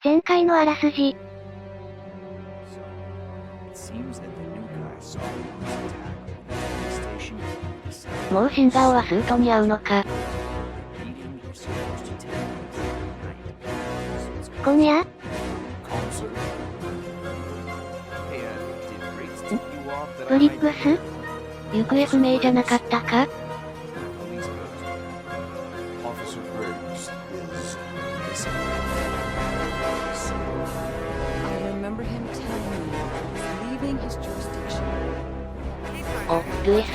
前回のあらすじ。もう新顔はスートに合うのか。今夜？ブリッグス？行方不明じゃなかったか？お、ルイス。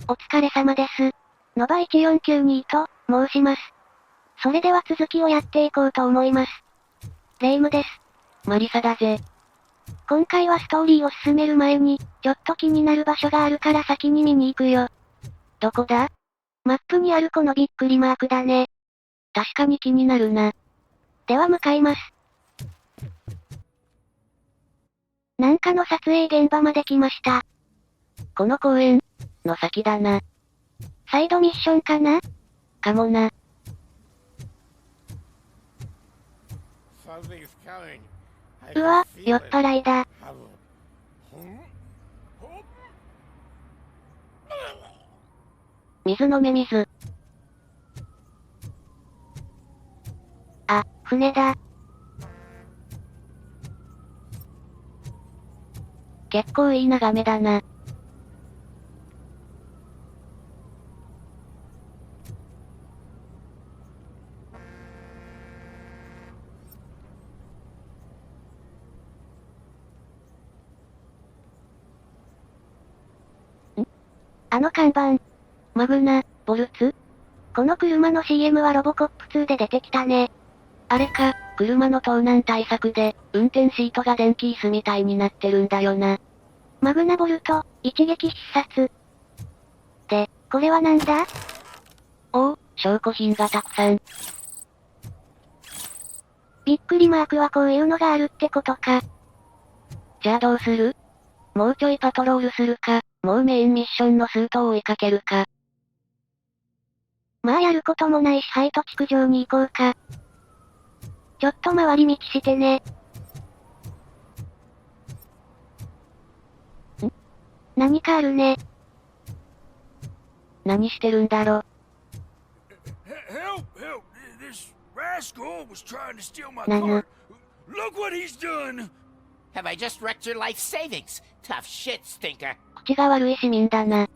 お疲れ様です。ノバ1492と申します。それでは続きをやっていこうと思います。レイムです。マリサだぜ。今回はストーリーを進める前に、ちょっと気になる場所があるから先に見に行くよ。どこだ？マップにあるこのびっくりマークだね。確かに気になるな。では向かいます。なんかの撮影現場まで来ました。この公園の先だな。サイドミッションかな？かもな。うわ、酔っ払いだ。水飲め水。あ、船だ。結構いい眺めだな。あの看板。マグナ、ボルツ？この車の CM はロボコップ2で出てきたね。あれか、車の盗難対策で、運転シートが電気椅子みたいになってるんだよな。マグナボルト、一撃必殺。で、これはなんだ？おお、証拠品がたくさん。びっくりマークはこういうのがあるってことか。じゃあどうする？もうちょいパトロールするか、もうメインミッションのスートを追いかけるか。まあやることもないし廃土地区上に行こうか。ちょっと回り道してね。何かあるね。何してるんだろ。なぬ。口が悪い市民だな。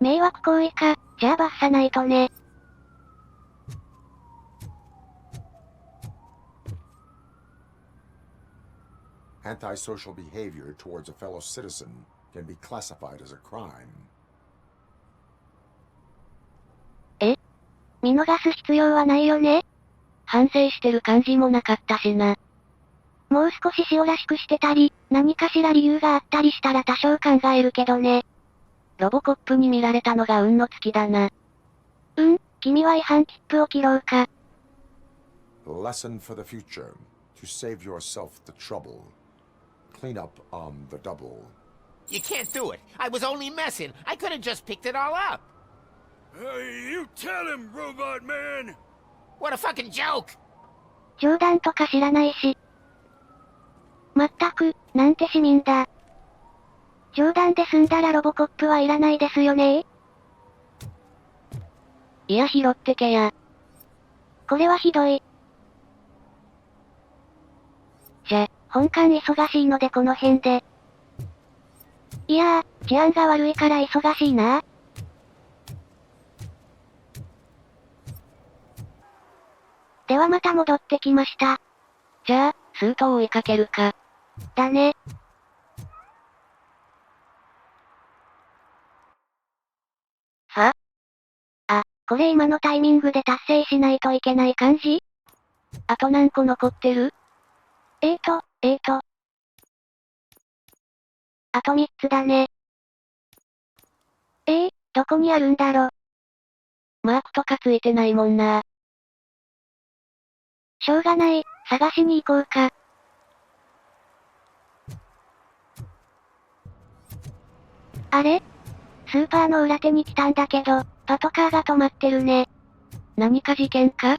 迷惑行為か、じゃあ罰さないとね。Antisocial behavior towards a fellow citizen can be classified as a crime. え？見逃す必要はないよね？反省してる感じもなかったしな。もう少し塩らしくしてたり、何かしら理由があったりしたら多少考えるけどね。ロボコップに見られたのが運の尽きだな。君は違反切符を切ろうか。Lesson for the future. To save yourself the trouble. Clean up on the double. You can't do it. I was only messing. I could have just picked it all up. Hey, you tell him, Robot Man! What a fucking joke! 冗談とか知らないし。まったく、なんて市民だ。冗談で済んだらロボコップはいらないですよね？いや拾ってけや。これはひどい。じゃ、本館忙しいのでこの辺で。いやー、治安が悪いから忙しいな。ではまた戻ってきました。じゃあ、スートを追いかけるか。だね。は？あ、これ今のタイミングで達成しないといけない感じ？あと何個残ってる？あと3つだね。どこにあるんだろ。マークとかついてないもんな。しょうがない、探しに行こうか。あれ？スーパーの裏手に来たんだけど、パトカーが止まってるね。何か事件か？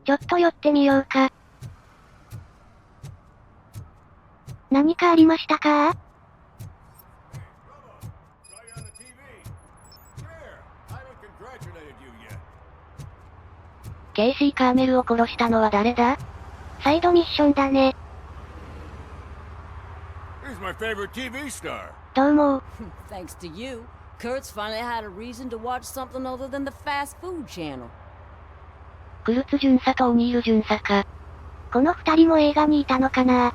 ちょっと寄ってみようか。何かありましたか？ケイシー・カーメルを殺したのは誰だ？サイドミッションだね。He's my favorite TV star. どうも。Thanks to you, Kurt's finally had a reason to watch something other than the fast food channel. クルツ巡査とオニール巡査か。この二人も映画にいたのかな？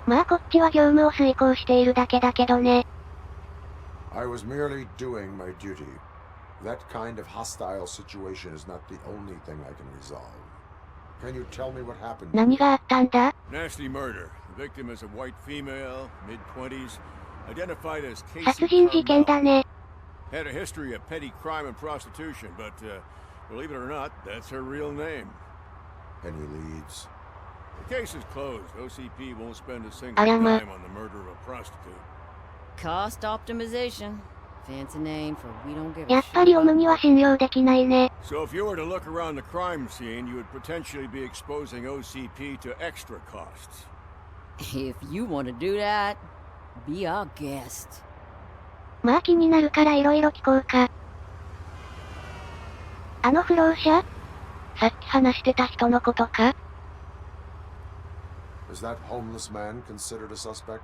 まあこっちは業務を遂行しているだけだけどね。I was merely doing my duty. That kind of hostile situation is not the only thing I can resolve. Can you tell me what happened? 何があったんだ？ Nasty murder. The victim is a white female, mid-20s, identified as Casey 殺人事件だね。Had a history of petty crime and prostitution, but believe it or not, that's her real name. Any leads? The case is closed. OCP won't spend a single あらま。 dime on the murder of a prostitute. Cost optimization. Fancy name for we don't give a やっぱり shit オム about には信用できないね。So if you were to look around the crime scene, you would potentially be exposing OCP to extra costs. If you want to do that, be our guest. まあ気になるから色々聞こうか。あの不老者？さっき話してた人のことか？ Is that homeless man considered a suspect?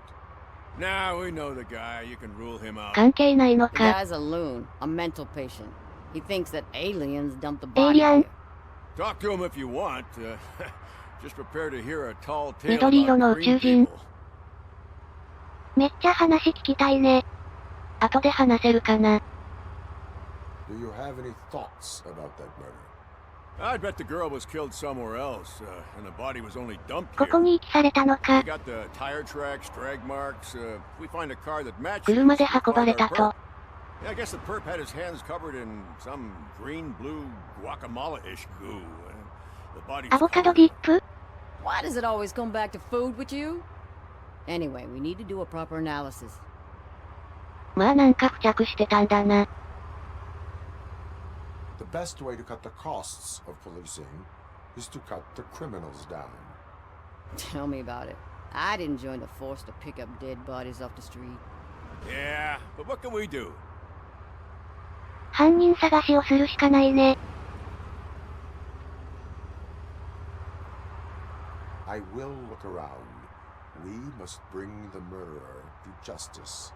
Now we know the guy. You can rule him out. 関係ないの The か。 guy's a loon, a mental patient. He thinks that aliens dumped the body Alien. here. Talk to him if you want. Just prepare to hear a tall tale 緑色の about 宇宙 green 人。 people. めっちゃ話聞きたいね。後で話せるかな。 Do you have any thoughts about that murder? I bet the girl was killed somewhere else, and the body was only dumped こ here. こに遺棄されたの We か。 got the tire tracks, drag marks. If we find a car that matches, 車で we 運ば find れ our た perp. と。 Yeah, I guess the perp had his hands covered in some green, blue, guacamole-ish goo. The body ア was ボカド covered ディップ？ Why does it always come back to food with you? Anyway, we need to do a proper analysis. まあなんか付着してたんだな。 The best way to cut the costs of policing is to cut the criminals down. Tell me about it. I didn't join the force to pick up dead bodies off the street. Yeah, but what can we do? 犯人探しをするしかないね。I will look around. We must bring the murderer to justice.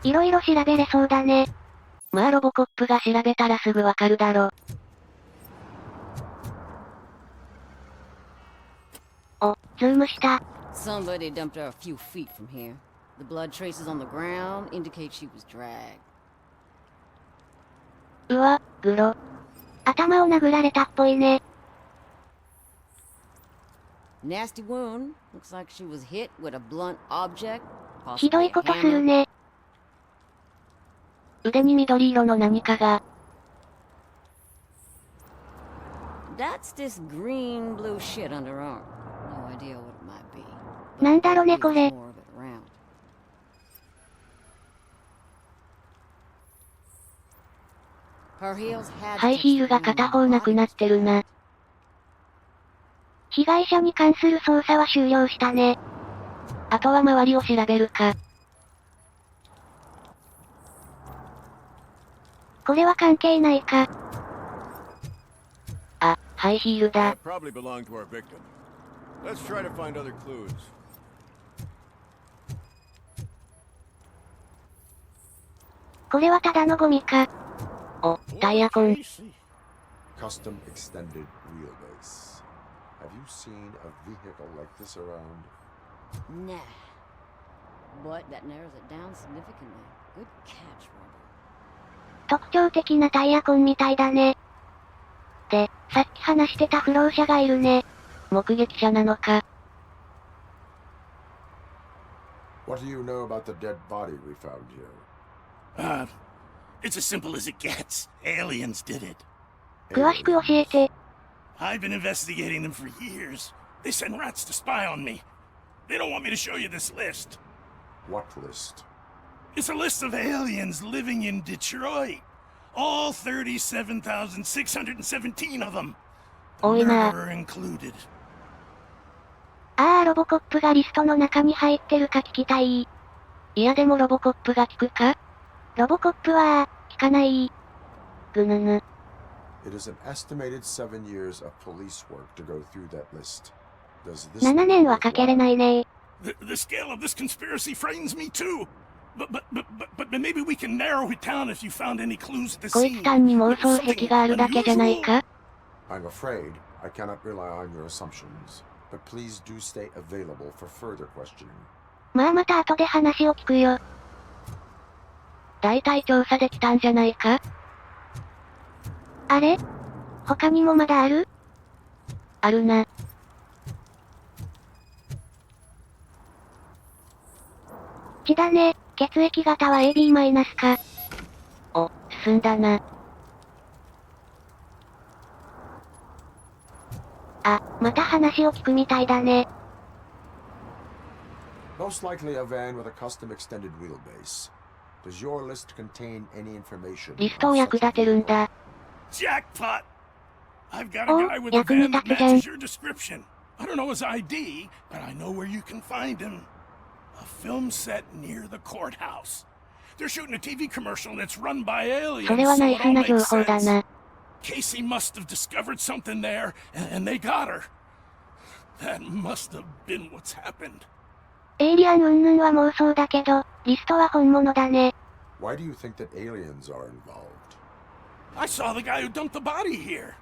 いろいろ調べれそうだね。まあロボコップが調べたらすぐわかるだろ。お、ズームした。Somebody dumped her a few feet from here. The blood traces on the ground indicate she was dragged. うわ、グロ。頭を殴られたっぽいね。Nasty wound. Looks like she was hit with a blunt object. ひど Possibly い a ことす hammer. るね。腕に緑色の何かが。 That's this green blue shit on her arm. No idea what it might be. なんだろねこれ。 More of it around. Her heels had ハイヒールが片方なくなってるな。被害者に関する捜査は終了したね。あとは周りを調べるか。これは関係ないか。あ、ハイヒールだ。 That probably belonged to our victim. Let's try to find other clues. これはただのゴミか。お、タイヤ痕。 Custom extended wheelbase. Have you seen a vehicle like this around? Nah. But that narrows it down significantly. Good catch, Robert. 特徴的なタイヤ痕みたいだね。で、さっき話してた不老者がいるね。目撃者なのか。 What do you know about the dead body we found here? It's as simple as it gets. Aliens did it. 詳しく教えて。 I've been investigating them for years. They send rats to spy on me. They don't want me to show you this list. What list? It's a list of aliens living in Detroit. All 37,617 of them. The 多いな。 murderer included. ああ、ロボコップがリストの中に入ってるか聞きたい。いやでもロボコップが聞くか？ロボコップは、聞かない。ぐぬぬ。It is an estimated 7 years of police work to go through that list. Does this 7年はかけれないね。The scale of this conspiracy frightens me too. But maybe we can narrow it down if you found any clues at the こい scene. つ単に妄想癖があるだけじゃないか？ I'm afraid I cannot rely on your assumptions, but please do stay available for further questioning. まあまた後で話を聞くよ。大体調査できたんじゃないか？あれ？他にもまだある？あるな。血だね。血液型は AB- か。お、進んだな。あ、また話を聞くみたいだね。Most likely a van with a custom extended wheelbase. Does your list contain any information? リストを役立てるんだ。Jackpot! I've got a Oh, guy with a 役に van that 立つじゃん。 matches your description. I don't know his ID, but I know where you can find him. A film set near the courthouse. They're shooting a TV commercial and it's run by aliens. それはナ so イ it ス all な情 makes 報だ sense. な。 Casey must have discovered something there, and they got her. That must have been what's happened. エイリアン云々は妄想だけど、リストは本物だね。Why do you think that aliens are involved? I saw the guy who dumped the body here.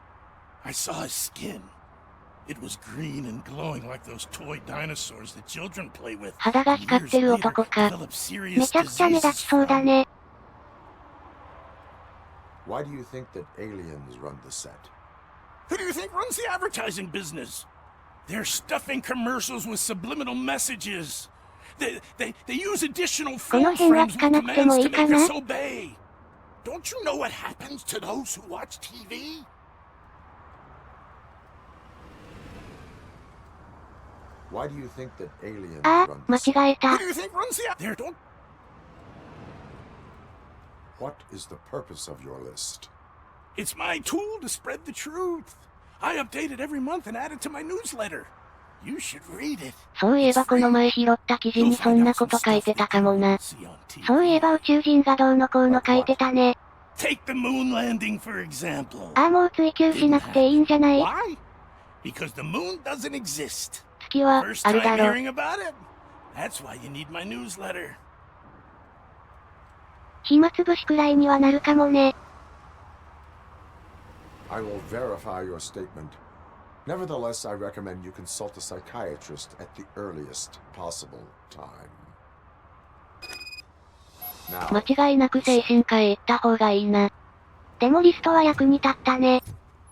I saw his skin. It was green and glowing like those toy dinosaurs that children play with. 肌が光ってる男か。 Developed serious めちゃくちゃ目立ち diseases そうだ from. ね。Why do you think that aliens run the set? Who do you think runs the advertising business? They're stuffing commercials with subliminal messages. They use additional この film 辺は frames 聞か with なくても commands い to いか make な us obey. Don't you know what happens to those who watch TV? Why do you think that aliens あ run あ、間 the set? 違えた Who。do you think runs the there? Don't. What is the purpose of your list? It's my tool to spread the truth. I update it every month and add it to my newsletter. You should read it. そういえばこの前拾った記事にそんなこと書いてたかもな。そういえば宇宙人がどうのこうの書いてたね。Take the moon landing, for example. ああ、もう追求しなくていいんじゃない？ Why? Because the moon doesn't exist. 月は First ある time だろ。 hearing about it. That's why you need my newsletter. 暇つぶしくらいにはなるかもね。I will verify your statement. Nevertheless, I recommend you consult a psychiatrist at the earliest possible time. Now, 間違いなく精神科へ行った方がいいな。でもリストは役に立ったね。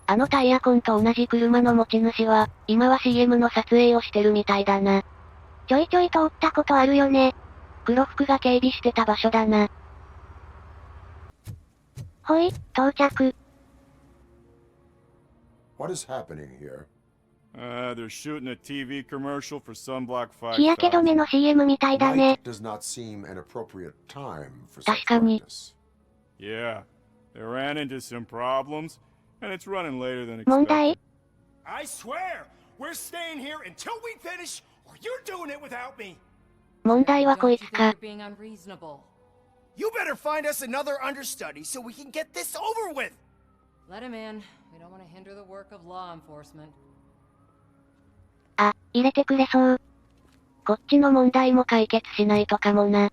あのタイヤ痕と同じ車の持ち主は、今は CM の撮影をしてるみたいだな。ちょいちょい通ったことあるよね。黒服が警備してた場所だな。ほい、到着。what is happening here? They're shooting a TV commercial for Sunblock 日焼け止めの CM みたいだね。 Night does not seem an appropriate time for such 確かに。 practice. Yeah, they ran into some problems, and it's running later than 問題 expected. I swear, we're staying here until we finish, or you're doing it without me. 問題はこいつ Don't か you think。you're being unreasonable? You better find us another understudy so we can get this over with. Let him in. We don't want to hinder the work of law enforcement. あ、入れてくれそう。こっちの問題も解決しないとかもな。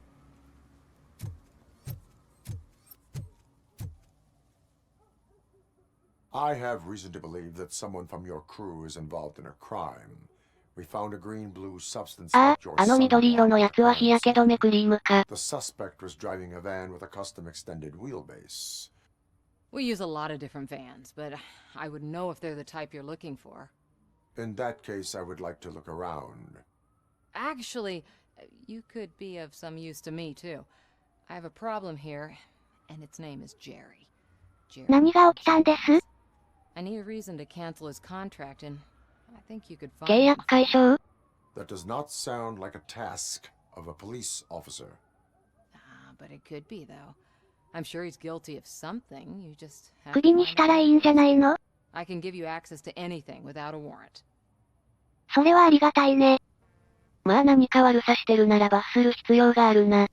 I have reason to believe that someone from your crew is involved in a crime. We found a green-blue substance あ like your あ、あの緑色のやつは日焼け止めクリームか。 The suspect was driving a van with a custom extended wheelbase. We use a lot of different vans, but I wouldn't know if they're the type you're looking for. In that case, I would like to look around. Actually, you could be of some use to me, too. I have a problem here, and its name is Jerry. Jerry. 何が起きたんです？ I need a reason to cancel his contract, and 契約解消？ That does not sound like a task of a police officer. But it could be, though. I'm sure he's guilty of something. You just have クビ to に find した out ら what いい it んじゃ is. ないの？ I can give you access to anything without a warrant. それはありがたいね。まあ何か悪さしてるなら罰する必要があるな。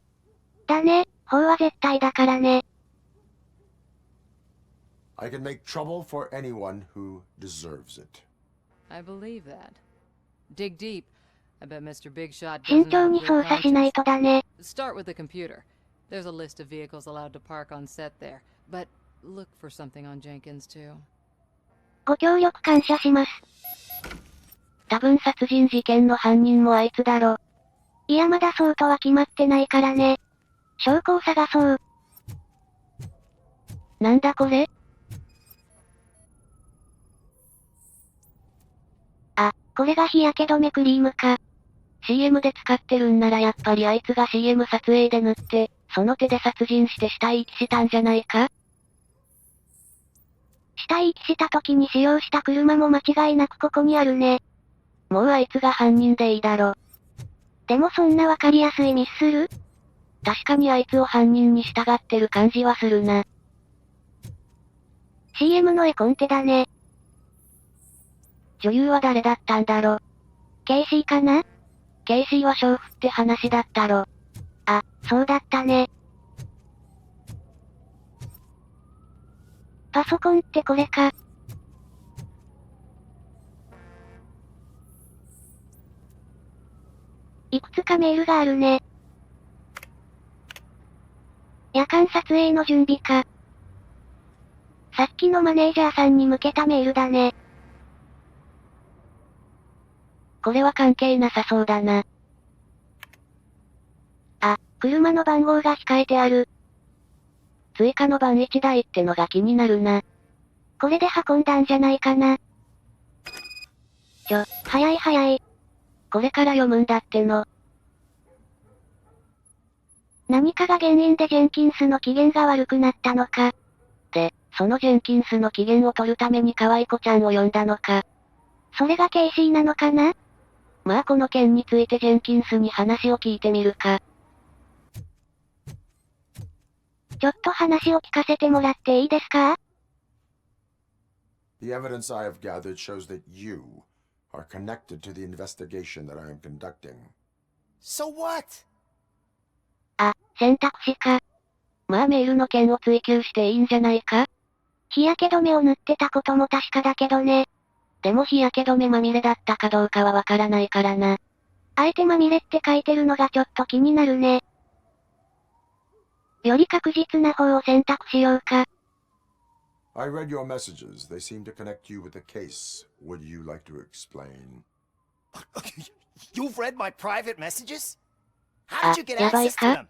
だね、法は絶対だからね。I can make trouble for anyone who deserves it. I believe that. Dig deep. I bet Mr. Big Shot 慎 doesn't 重 have に good 捜査しない conscience. とだね。 Start with the computer. There's a list of vehicles allowed to park on set there. But look for something on Jenkins, too. ご協力感謝します。多分殺人事件の犯人もあいつだろ。いやまだそうとは決まってないからね。証拠を探そう。なんだこれ？あ、これが日焼け止めクリームか。CM で使ってるんならやっぱりあいつが CM 撮影で塗って、その手で殺人して死体遺棄したんじゃないか？死体遺棄した時に使用した車も間違いなくここにあるね。もうあいつが犯人でいいだろ。でもそんなわかりやすいミスする？確かにあいつを犯人に従ってる感じはするな。CM の絵コンテだね。女優は誰だったんだろ。ケイシーかな？ケイシーは娼婦って話だったろ。あ、そうだったね。パソコンってこれか。いくつかメールがあるね。夜間撮影の準備か。さっきのマネージャーさんに向けたメールだね。これは関係なさそうだな。あ、車の番号が控えてある。追加の番1台ってのが気になるな。これで運んだんじゃないかな。早い早い。これから読むんだっての。何かが原因でジェンキンスの機嫌が悪くなったのか。で、そのジェンキンスの機嫌を取るために可愛い子ちゃんを呼んだのか。それがケイシーなのかな？まあこの件についてジェンキンスに話を聞いてみるか。ちょっと話を聞かせてもらっていいですか？ The evidence I have gathered shows that you are connected to the investigation that I am conducting. So what? あ、選択肢か。まあメールの件を追求していいんじゃないか？日焼け止めを塗ってたことも確かだけどね。でも日焼け止めまみれだったかどうかはわからないからな。あえてまみれって書いてるのがちょっと気になるね。より確実な方を選択しようか。I read your messages. They seem to connect you with the case. Would you like to explain? You've read my private messages? How did you get やばい access to か？ them?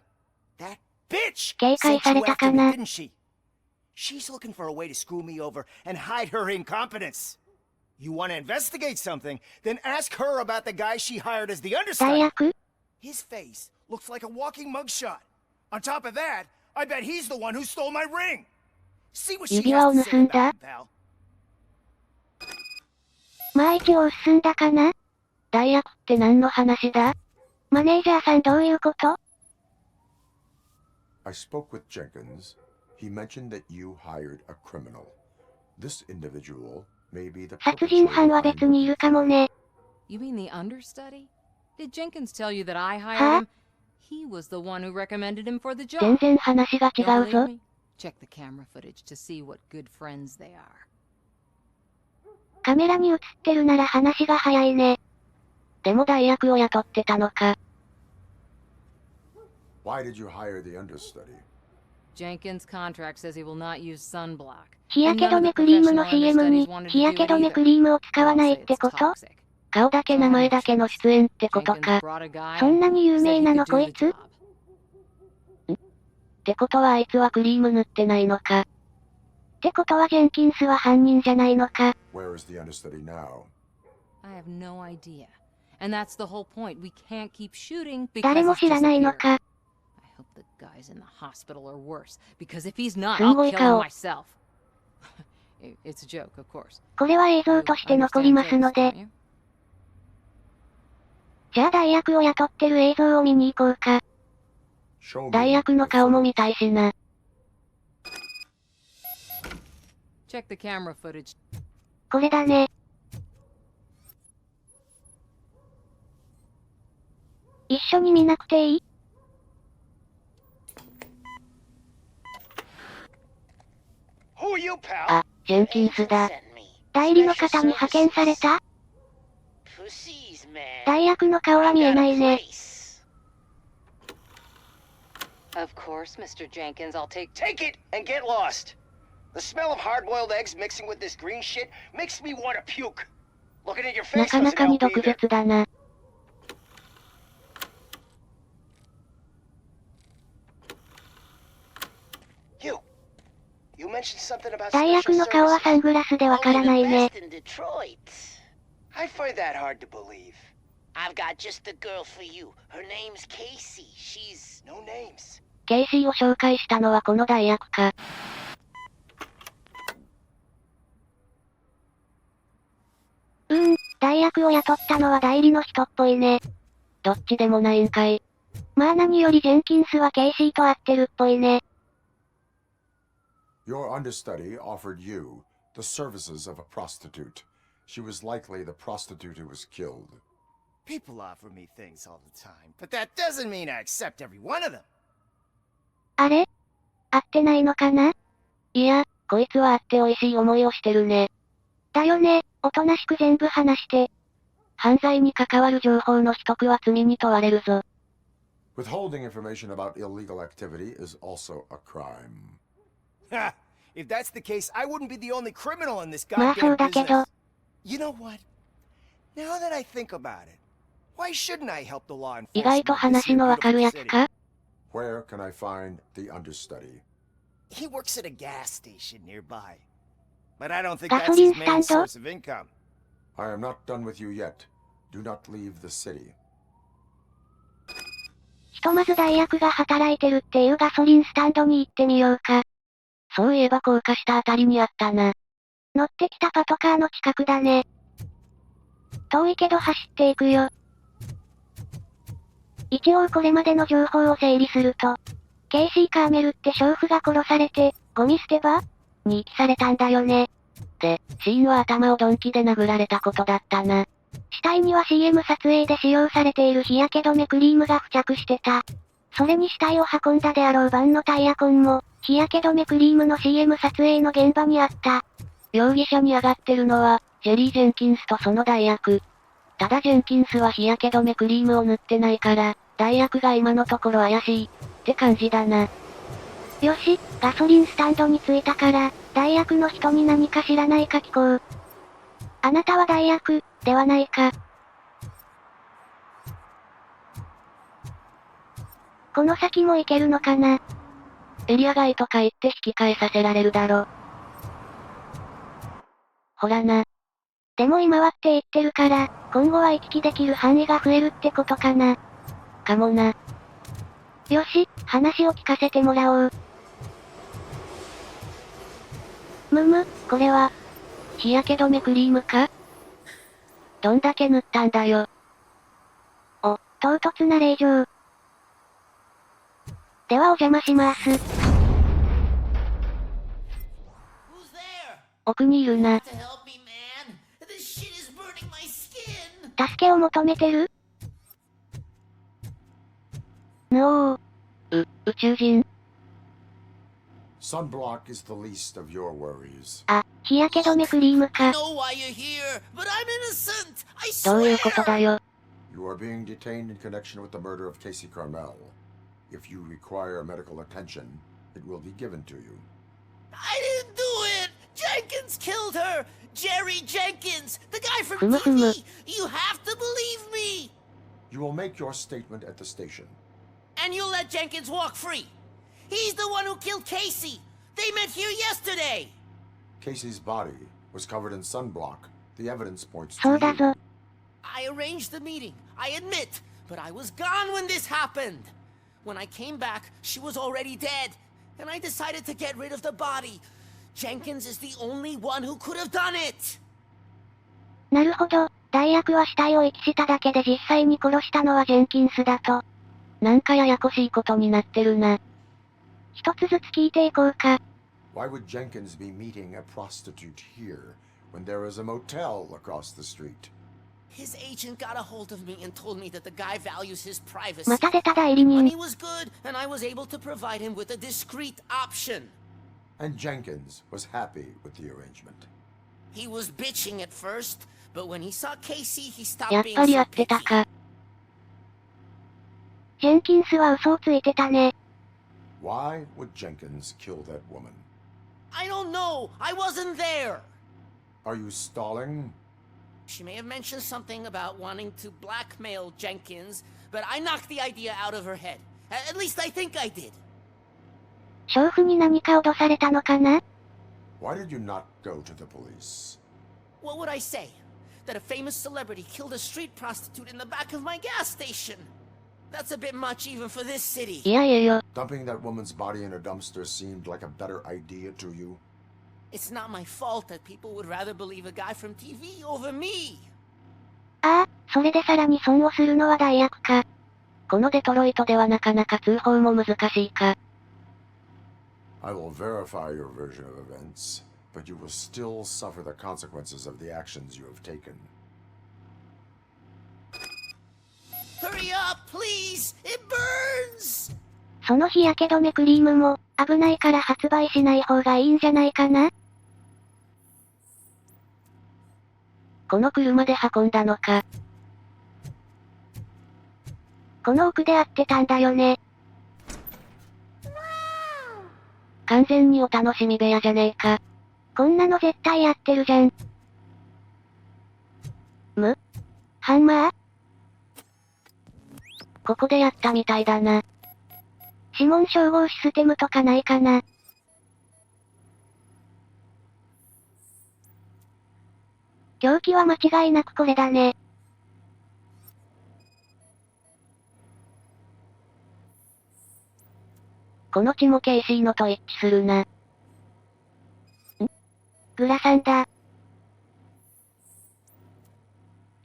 That bitch 警戒 sent さ you れた after か me, な？ didn't she? She's looking for a way to screw me over and hide her incompetence. You want to investigate something, then ask her about the guy she hired as the 代 understudy. 役？ His face looks like a walking mugshot. On top of that, I bet he's the one who stole my ring. See what she 指輪を has to 盗 say んだ？ about him, pal. まあ一応進んだかな？代役って何の話だ？マネージャーさんどういうこと？ I spoke with Jenkins. He mentioned that you hired a criminal. This individual may be the 殺人犯は perpetrator I'm 別にいる looking かも for. ね。 You mean the understudy? Did Jenkins tell you that I hired Huh? him? He was the one who recommended him for the 全 job. 然話が違 Don't うぞ believe。me? Check the camera footage to see what good friends they are. カメラに映ってるなら話が早いね。でも代役を雇ってたのか。Why did you hire the understudy? Jenkins' contract says he will not use sunblock. 日焼け止めクリームの CM に日焼け止めクリームを使わないってこと？顔だけ名前だけの出演ってことか。そんなに有名なのこいつ？ってことはあいつはクリーム塗ってないのか。ってことはジェンキンスは犯人じゃないのか。 Where is the understudy now? I have no idea. And that's the whole point. We can't keep shooting 誰 because も he's 知らないの disappeared. か。I hope the guy's in the hospital or worse. Because if he's not, す I'll ごい kill him 顔。 myself. It's a joke, of course. これは映像として残りますので。じゃあ代役を雇ってる映像を見に行こうか。代役の顔も見たいしな。Check the camera footage. これだね。一緒に見なくていい？あ、ジェンキンスだ。代理の方に派遣された？代役の顔は見えないね。Of course, Mr. Jenkins, I'll take it and get lost. The smell of hard-boiled eggs mixing with this green shit makes me want to puke. Looking at your な face かな doesn't かに help 毒 either. 舌だな。You mentioned something about 代役 special の顔は services. サングラスでわからないね。 I find that hard to believe. I've got just the girl for you. Her name's Casey. She's No names. ケイシーを紹介したのはこの代役か。代役を雇ったのは代理の人っぽいね。どっちでもないんかい。まあ何よりジェンキンスはケイシーと会ってるっぽいね。Your understudy offered you the services of a prostitute. She was likely the prostitute who was killed. People offer me things all the time, but that doesn't mean I accept every one of them. あれ？会ってないのかな？いや、こいつは会って美味しい思いをしてるね。だよね、おとなしく全部話して。犯罪に関わる情報の取得は罪に問われるぞ。Withholding information about illegal activity is also a crime. Ha! If that's the case, I wouldn't be the only criminal in this まあそう goddamn だけど business. You know what? Now that I think about it, why shouldn't I help the law 意外 enforcement と of this 話 here のわかる beautiful やつ city? か？ Where can I find the understudy? He works at a gas station nearby. But I don't think ガ that's ソリン his スタ main ンド？ source of income. I am not done with you yet. Do not leave the city. ひとまず代役が働いてるっていうガソリンスタンドに行ってみようか。そういえば高架下あたりにあったな。乗ってきたパトカーの近くだね。遠いけど走っていくよ。一応これまでの情報を整理すると、ケイシー・カーメルって娼婦が殺されて、ゴミ捨て場に遺棄されたんだよね。で、死因は頭を鈍器で殴られたことだったな。死体には CM 撮影で使用されている日焼け止めクリームが付着してた。それに死体を運んだであろうバンのタイヤ痕も、日焼け止めクリームの CM 撮影の現場にあった。容疑者に上がってるのは、ジェリー・ジェンキンスとその代役。ただジェンキンスは日焼け止めクリームを塗ってないから、代役が今のところ怪しい、って感じだな。よし、ガソリンスタンドに着いたから、代役の人に何か知らないか聞こう。あなたは代役、ではないか。この先も行けるのかな？エリア外とか言って引き換えさせられるだろ。ほらな。でも今はって言ってるから、今後は行き来できる範囲が増えるってことかな。かもな。よし、話を聞かせてもらおう。これは、日焼け止めクリームか？どんだけ塗ったんだよ。唐突な令状。ではお邪魔します。奥にいるな。助けを求めてる？宇宙人？ Sunblock is the least of your worries. あ、日焼け止めクリームか。どういうことだよ。You are being detained in connection with the murder of Casey Carmel. If you require medical attention, it will be given to you. I didn't do it! Jenkins killed her! Jerry Jenkins! The guy from ふむふむ。 TV! You have to believe me! You will make your statement at the station. And you'll let Jenkins walk free! He's the one who killed Casey! They met here yesterday! Casey's body was covered in sunblock. The evidence points そう to だぞ。 you. I arranged the meeting, I admit, but I was gone when this happened. When I came back, she was already dead, and I decided to get rid of the body. Jenkins is the only one who could have done it! なるほど、代役は死体を遺棄しただけで実際に殺したのはジェンキンスだと。なんかややこしいことになってるな。一つずつ聞いていこうか。Why would Jenkins be meeting a prostitute here when there is a motel across the street? His agent got a hold of me and told me that the guy values his privacy. また出た代理人。 Money was good, and I was able to provide him with a discreet option. And Jenkins was happy with the arrangement. He was bitching at first, but when he saw Casey, he stopped やっ being ぱりや so ってた picky. か。ジェンキンスは嘘をついてたね。Why would Jenkins kill that woman? I don't know. I wasn't there. Are you stalling? She may have mentioned something about wanting to blackmail Jenkins, but I knocked the idea out of her head. At least I think I did. 娼婦に何か脅されたのかな？ Why did you not go to the police? What would I say? That a famous celebrity killed a street prostitute in the back of my gas station? That's a bit much even for this city. いやいやよ。 Dumping that woman's body in a dumpster seemed like a better idea to you? It's not my fault that people would rather believe a guy from TV over me. ああ、それでさらに損をするのは代役か。このデトロイトではなかなか通報も難しいか。I will verify your version of events, but you will still suffer the consequences of the actions you have taken. Hurry up, please! It burns! その日焼け止めクリームも、危ないから発売しない方がいいんじゃないかな？この車で運んだのか。この奥で会ってたんだよね。完全にお楽しみ部屋じゃねえか。こんなの絶対やってるじゃん。ハンマー？ここでやったみたいだな。指紋照合システムとかないかな？凶器は間違いなくこれだね。この血もケイシーのと一致するな。グラサンだ。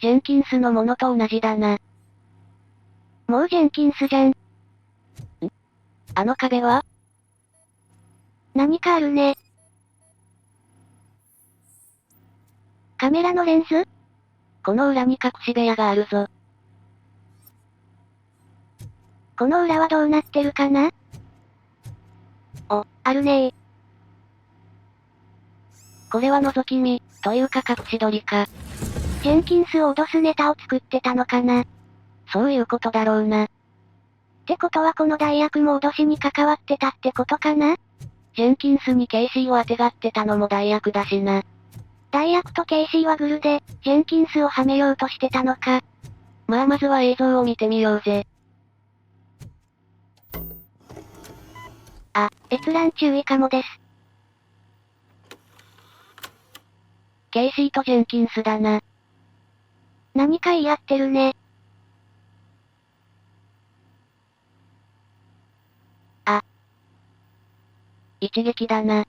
ジェンキンスのものと同じだな。もうジェンキンスじゃん。あの壁は？何かあるね。カメラのレンズ？この裏に隠し部屋があるぞ。この裏はどうなってるかな？あるねー。これは覗き見、というか隠し撮りか。ジェンキンスを脅すネタを作ってたのかな？そういうことだろうな。ってことはこの代役も脅しに関わってたってことかな？ジェンキンスにケイシーをあてがってたのも代役だしな。代役とケイシーはグルで、ジェンキンスをはめようとしてたのか。まあまずは映像を見てみようぜ。あ、閲覧注意かもです。ケイシーとジェンキンスだな。何か言い合ってるね。あ。一撃だな。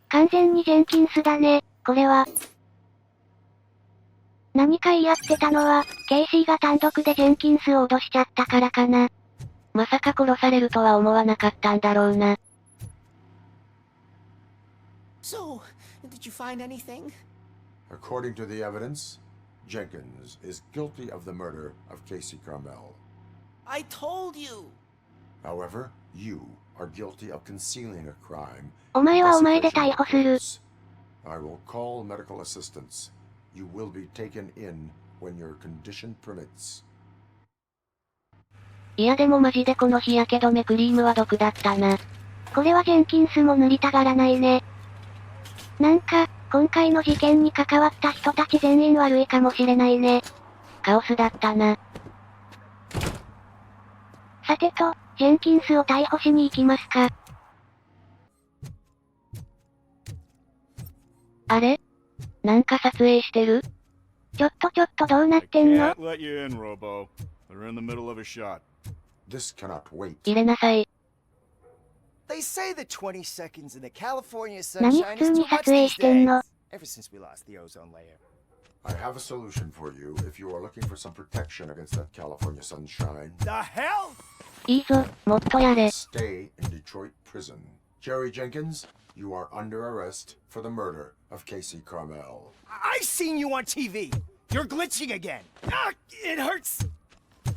完全にジェンキンスだね、これは。何か言い合ってたのは、ケイシーが単独でジェンキンスを脅しちゃったからかな。まさか殺されるとは思わなかったんだろうな。So, did you find anything? According to the evidence, Jenkins is guilty of the murder of Casey Carmel. I told you! However, you are guilty of concealing a crime. お前はお前で逮捕する。I will call medical assistance. You will be taken in when your condition permits. いやでもマジでこの日焼け止めクリームは毒だったな。これはジェンキンスも塗りたがらないね。なんか、今回の事件に関わった人たち全員悪いかもしれないね。カオスだったな。さてと、ジェンキンスを逮捕しに行きますか。あれ？なんか撮影してる？ちょっとどうなってんの？ Can't let you in, Robo. They're in the middle of a shot. This cannot wait. 入れなさい。They say that 20 seconds in the California 何 sunshine 普通 is に too 撮 much 影 these してんの days. Ever since we lost the ozone layer. I have a solution for you if you are looking for some protection against that California sunshine. The hell? いいぞ、もっとやれ。 Stay in Detroit prison. Jerry Jenkins, you are under arrest for the murder of Casey Carmel. I seen you on TV. You're glitching again. Ah, it hurts.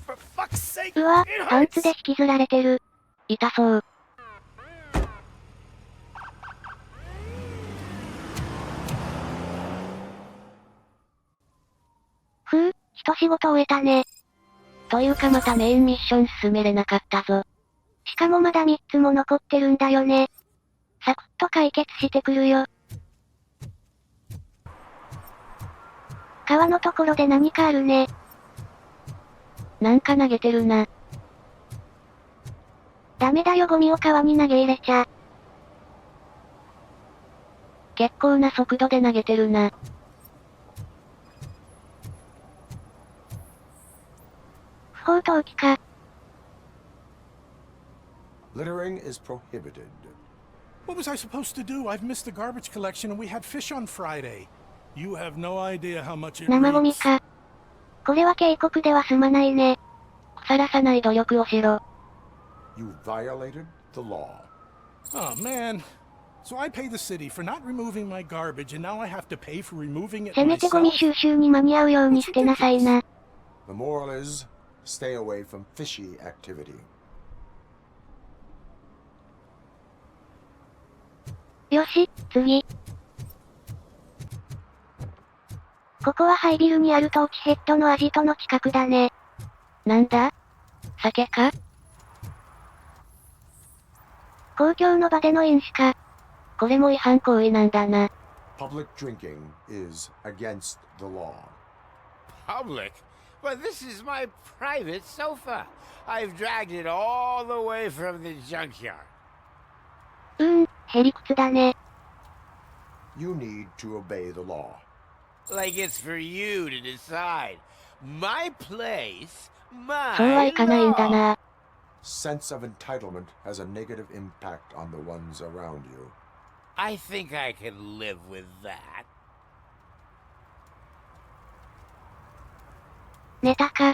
For fuck's sake, うわ、 it パンツ hurts. で引きずられてる。痛そう。ふう、一仕事終えたね。というかまたメインミッション進めれなかったぞ。しかもまだ3つも残ってるんだよね。サクッと解決してくるよ。川のところで何かあるね。なんか投げてるな。ダメだよ、ゴミを川に投げ入れちゃ。結構な速度で投げてるな。不法投棄か。Littering is prohibited. What was I supposed to do? I've missed the garbage collection and we had fish on Friday. You have no idea how much it 生ゴミ reeks. か。これは警告では済まないね。腐らさない努力をしろ。You violated the law. Oh, man. So I pay the city for not removing my garbage and now I have to pay for removing it せめてゴミ myself? 収集に間に合うように捨てなさいな。 The moral is, stay away from fishy activity. よし、次。ここはハイビルにあるトーチヘッドのアジトの近くだね。なんだ？酒か？公共の場での飲酒か。これも違反行為なんだな。Public drinking is against the law. Public? But this is my private sofa. I've dragged it all the way from the junkyard. へりくつだね。You need to obey the law. Like it's for you to decide. My place, my そうはいかないんだ law. な。Sense of entitlement has a negative impact on the ones around you. I think I can live with that. ネタか。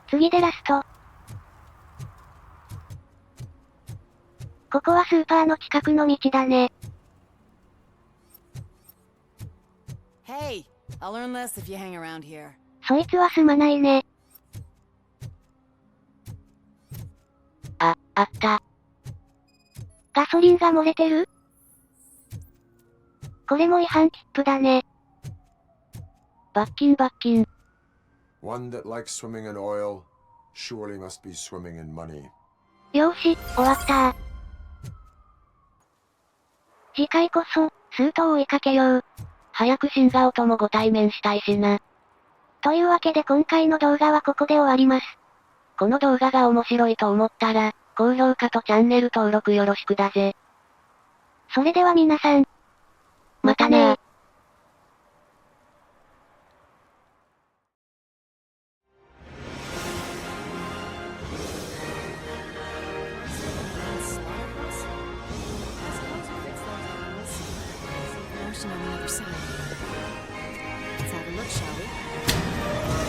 次でラスト。ここはスーパーの近くの道だね。Hey, I'll earn less if you hang around here. そいつはすまないね。あった。ガソリンが漏れてる？これも違反切符だね。罰金。 One that likes swimming in oil surely must be swimming in money. よーし、終わったー。次回こそ、スートを追いかけよう。早く新顔ともご対面したいしな。というわけで今回の動画はここで終わります。この動画が面白いと思ったら、高評価とチャンネル登録よろしくだぜ。それでは皆さん、またねー。On the other side. Let's have a look, shall we?